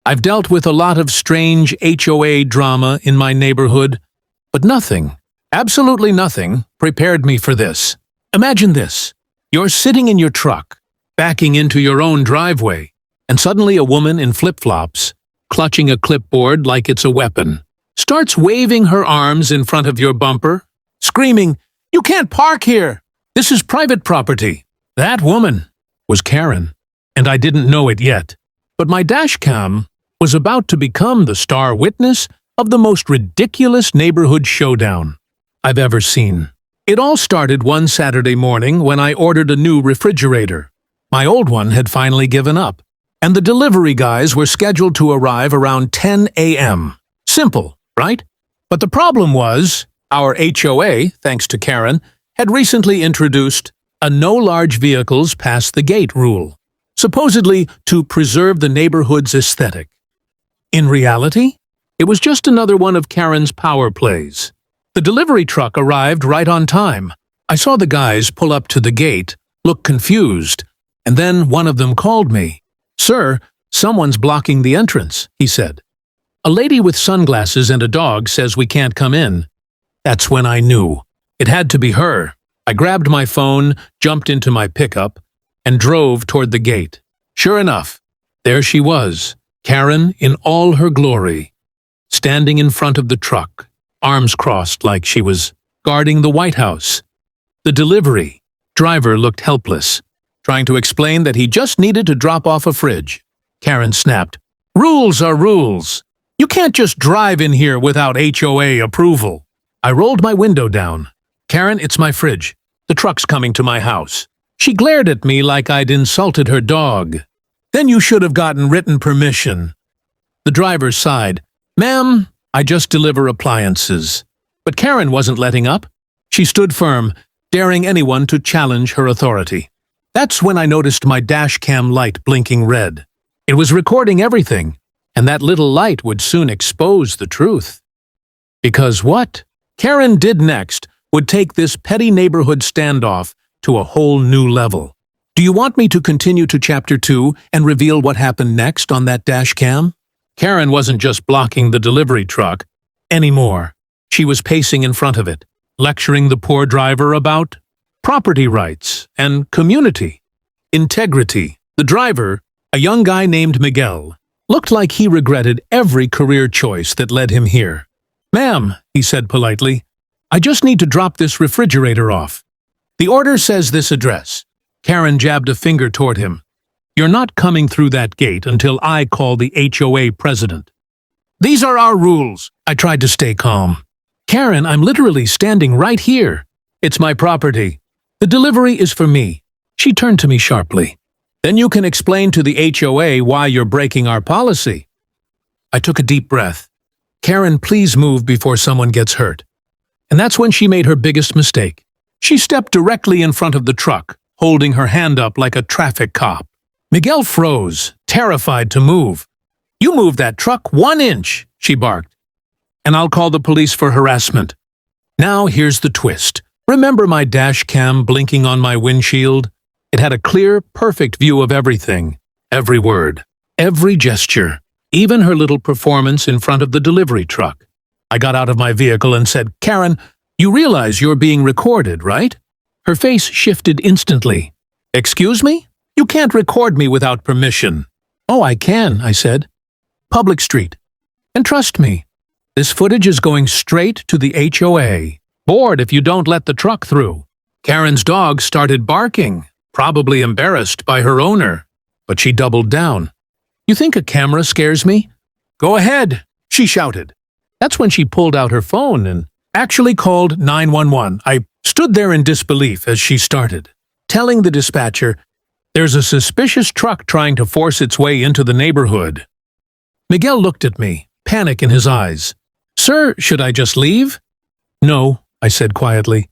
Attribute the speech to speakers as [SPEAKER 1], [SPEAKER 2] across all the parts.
[SPEAKER 1] I've dealt with a lot of strange HOA drama in my neighborhood, but nothing, absolutely nothing, prepared me for this. Imagine this. You're sitting in your truck, backing into your own driveway, and suddenly a woman in flip-flops, clutching a clipboard like it's a weapon, starts waving her arms in front of your bumper, screaming, "You can't park here! This is private property!" That woman was Karen, and I didn't know it yet. But my dashcam was about to become the star witness of the most ridiculous neighborhood showdown I've ever seen. It all started one Saturday morning when I ordered a new refrigerator. My old one had finally given up, and the delivery guys were scheduled to arrive around 10 a.m. Simple, right? But the problem was, our HOA, thanks to Karen, had recently introduced a no large vehicles past the gate rule, supposedly to preserve the neighborhood's aesthetic. In reality, it was just another one of Karen's power plays. The delivery truck arrived right on time. I saw the guys pull up to the gate, look confused, and then one of them called me. "Sir, someone's blocking the entrance," he said. "A lady with sunglasses and a dog says we can't come in." That's when I knew. It had to be her. I grabbed my phone, jumped into my pickup, and drove toward the gate. Sure enough, there she was, Karen in all her glory, standing in front of the truck, arms crossed like she was guarding the White House. The delivery driver looked helpless, trying to explain that he just needed to drop off a fridge. Karen snapped, "Rules are rules. You can't just drive in here without HOA approval." I rolled my window down. "Karen, it's my fridge. The truck's coming to my house." She glared at me like I'd insulted her dog. "Then you should have gotten written permission." The driver sighed. "Ma'am, I just deliver appliances." But Karen wasn't letting up. She stood firm, daring anyone to challenge her authority. That's when I noticed my dashcam light blinking red. It was recording everything, and that little light would soon expose the truth. Because what Karen did next would take this petty neighborhood standoff to a whole new level. Do you want me to continue to Chapter 2 and reveal what happened next on that dashcam? Karen wasn't just blocking the delivery truck anymore. She was pacing in front of it, lecturing the poor driver about property rights and community integrity. The driver, a young guy named Miguel, looked like he regretted every career choice that led him here. "Ma'am," he said politely, "I just need to drop this refrigerator off. The order says this address." Karen jabbed a finger toward him. "You're not coming through that gate until I call the HOA president." "These are our rules." I tried to stay calm. "Karen, I'm literally standing right here. It's my property. The delivery is for me." She turned to me sharply. "Then you can explain to the HOA why you're breaking our policy." I took a deep breath. "Karen, please move before someone gets hurt." And that's when she made her biggest mistake. She stepped directly in front of the truck, holding her hand up like a traffic cop. Miguel froze, terrified to move. "You move that truck 1 inch," she barked, "and I'll call the police for harassment." Now here's the twist. Remember my dash cam blinking on my windshield? It had a clear, perfect view of everything. Every word, every gesture, even her little performance in front of the delivery truck. I got out of my vehicle and said, "Karen, you realize you're being recorded, right?" Her face shifted instantly. "Excuse me? You can't record me without permission." "Oh, I can," I said. "Public street. And trust me, this footage is going straight to the HOA. Bored if you don't let the truck through." Karen's dog started barking, probably embarrassed by her owner, but she doubled down. "You think a camera scares me?" "Go ahead," she shouted. That's when she pulled out her phone and actually called 911. I stood there in disbelief as she started, telling the dispatcher, "There's a suspicious truck trying to force its way into the neighborhood." Miguel looked at me, panic in his eyes. "Sir, should I just leave?" "No," I said quietly.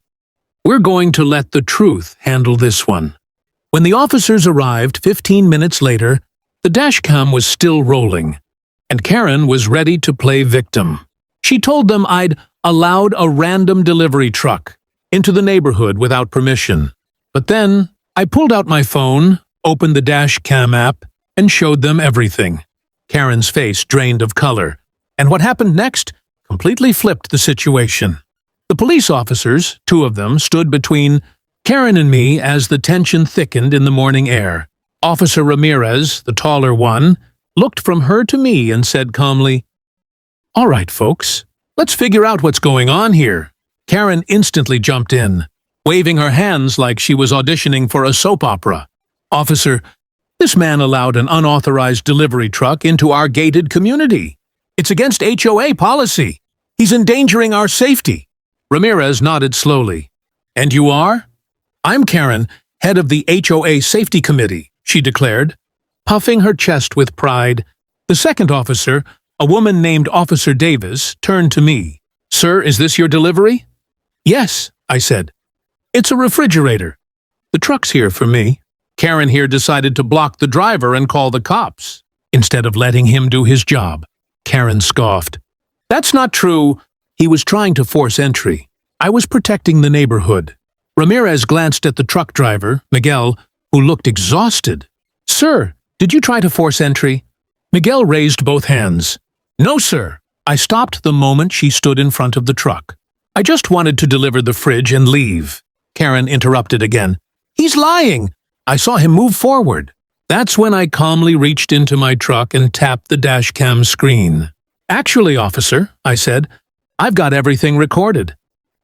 [SPEAKER 1] "We're going to let the truth handle this one." When the officers arrived 15 minutes later, the dashcam was still rolling, and Karen was ready to play victim. She told them I'd allowed a random delivery truck into the neighborhood without permission. But then I pulled out my phone, opened the Dashcam app, and showed them everything. Karen's face drained of color, and what happened next completely flipped the situation. The police officers, 2 of them, stood between Karen and me as the tension thickened in the morning air. Officer Ramirez, the taller one, looked from her to me and said calmly, "All right, folks, let's figure out what's going on here." Karen instantly jumped in, waving her hands like she was auditioning for a soap opera. "Officer, this man allowed an unauthorized delivery truck into our gated community. It's against HOA policy. He's endangering our safety." Ramirez nodded slowly. "And you are?" "I'm Karen, head of the HOA Safety Committee," she declared, puffing her chest with pride. The second officer, a woman named Officer Davis, turned to me. "Sir, is this your delivery?" "Yes," I said. "It's a refrigerator. The truck's here for me." Karen here decided to block the driver and call the cops, instead of letting him do his job. Karen scoffed. "That's not true. He was trying to force entry. I was protecting the neighborhood." Ramirez glanced at the truck driver, Miguel, who looked exhausted. "Sir, did you try to force entry?" Miguel raised both hands. "No, sir." I stopped the moment she stood in front of the truck. "I just wanted to deliver the fridge and leave." Karen interrupted again. "He's lying. I saw him move forward." That's when I calmly reached into my truck and tapped the dashcam screen. "Actually, officer," I said, "I've got everything recorded."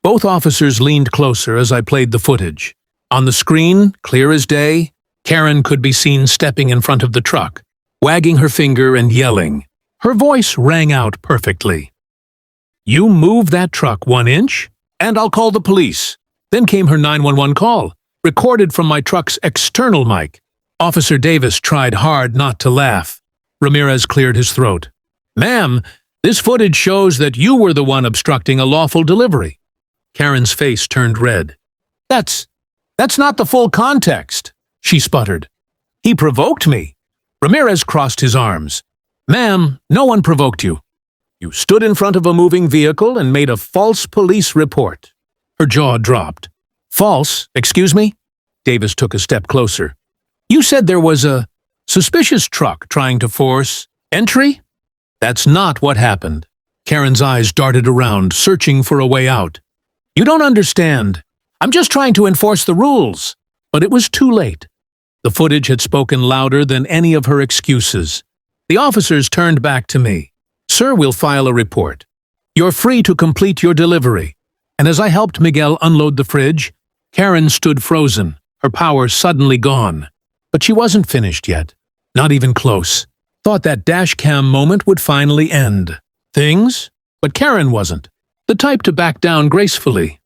[SPEAKER 1] Both officers leaned closer as I played the footage. On the screen, clear as day, Karen could be seen stepping in front of the truck, wagging her finger and yelling. Her voice rang out perfectly. "You move that truck 1 inch, and I'll call the police." Then came her 911 call, recorded from my truck's external mic. Officer Davis tried hard not to laugh. Ramirez cleared his throat. "Ma'am, this footage shows that you were the one obstructing a lawful delivery." Karen's face turned red. That's not the full context," she sputtered. "He provoked me." Ramirez crossed his arms. "Ma'am, no one provoked you. You stood in front of a moving vehicle and made a false police report." Her jaw dropped. "False? Excuse me?" Davis took a step closer. "You said there was a suspicious truck trying to force entry?" "That's not what happened." Karen's eyes darted around, searching for a way out. "You don't understand. I'm just trying to enforce the rules." But it was too late. The footage had spoken louder than any of her excuses. The officers turned back to me. "Sir, we'll file a report. You're free to complete your delivery." And as I helped Miguel unload the fridge, Karen stood frozen, her power suddenly gone. But she wasn't finished yet. Not even close. Thought that dashcam moment would finally end. Things? But Karen wasn't. The type to back down gracefully.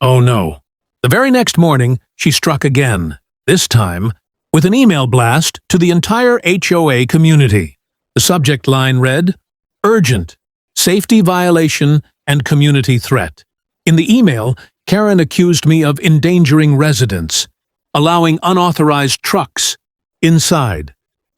[SPEAKER 1] Oh no. The very next morning, she struck again, this time with an email blast to the entire HOA community. The subject line read, "Urgent, safety violation and community threat." In the email, Karen accused me of endangering residents, allowing unauthorized trucks inside,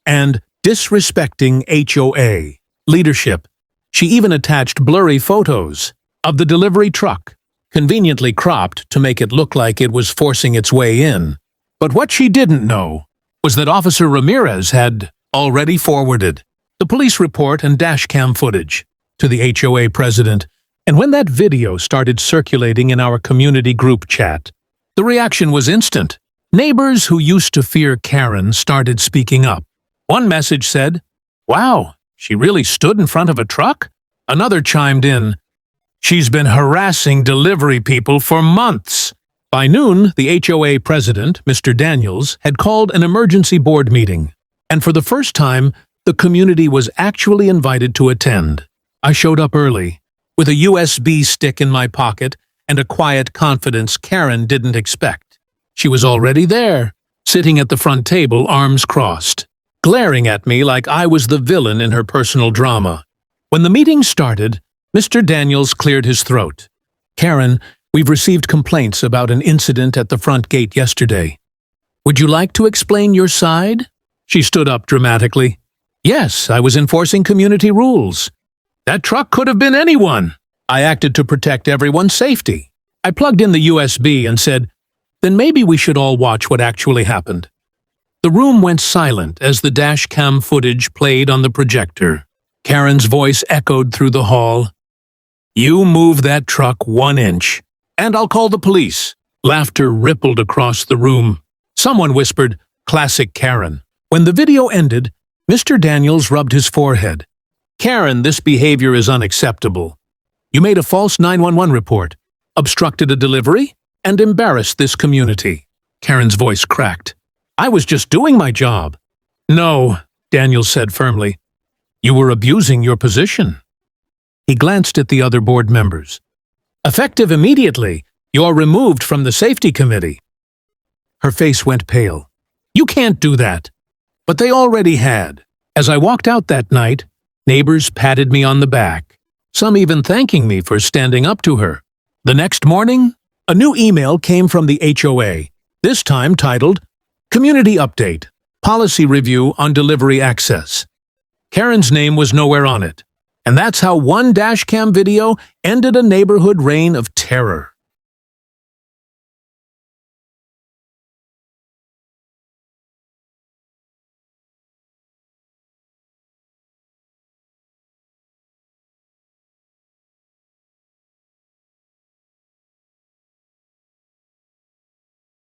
[SPEAKER 1] and disrespecting HOA leadership. She even attached blurry photos of the delivery truck, conveniently cropped to make it look like it was forcing its way in. But what she didn't know was that Officer Ramirez had already forwarded the police report and dashcam footage to the HOA president, and when that video started circulating in our community group chat, the reaction was instant. Neighbors who used to fear Karen started speaking up. One message said, "Wow, she really stood in front of a truck?" Another chimed in, "She's been harassing delivery people for months." By noon, the HOA president, Mr. Daniels, had called an emergency board meeting, and for the first time, the community was actually invited to attend. I showed up early, with a USB stick in my pocket and a quiet confidence Karen didn't expect. She was already there, sitting at the front table, arms crossed, glaring at me like I was the villain in her personal drama. When the meeting started, Mr. Daniels cleared his throat. "Karen, we've received complaints about an incident at the front gate yesterday. Would you like to explain your side?" She stood up dramatically. "Yes, I was enforcing community rules. That truck could have been anyone. I acted to protect everyone's safety." I plugged in the USB and said, "Then maybe we should all watch what actually happened." The room went silent as the dashcam footage played on the projector. Karen's voice echoed through the hall. "You move that truck 1 inch, and I'll call the police." Laughter rippled across the room. Someone whispered, "Classic Karen." When the video ended, Mr. Daniels rubbed his forehead. "Karen, this behavior is unacceptable. You made a false 911 report, obstructed a delivery, and embarrassed this community." Karen's voice cracked. "I was just doing my job." "No," Daniels said firmly. "You were abusing your position." He glanced at the other board members. "Effective immediately, you're removed from the safety committee." Her face went pale. "You can't do that." But they already had. As I walked out that night, neighbors patted me on the back, some even thanking me for standing up to her. The next morning, a new email came from the HOA, this time titled, "Community Update, Policy Review on Delivery Access." Karen's name was nowhere on it, and that's how one dashcam video ended a neighborhood reign of terror.